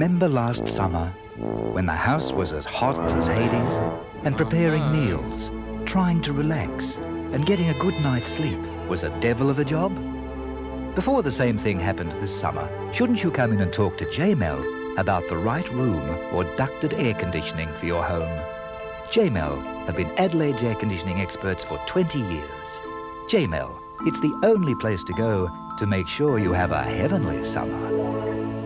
remember last summer when the house was as hot as Hades and preparing meals, trying to relax and getting a good night's sleep was a devil of a job? Before the same thing happens this summer, shouldn't you come in and talk to Jaymel about the right room or ducted air conditioning for your home? Jaymel have been Adelaide's air conditioning experts for 20 years. Jaymel, it's the only place to go to make sure you have a heavenly summer.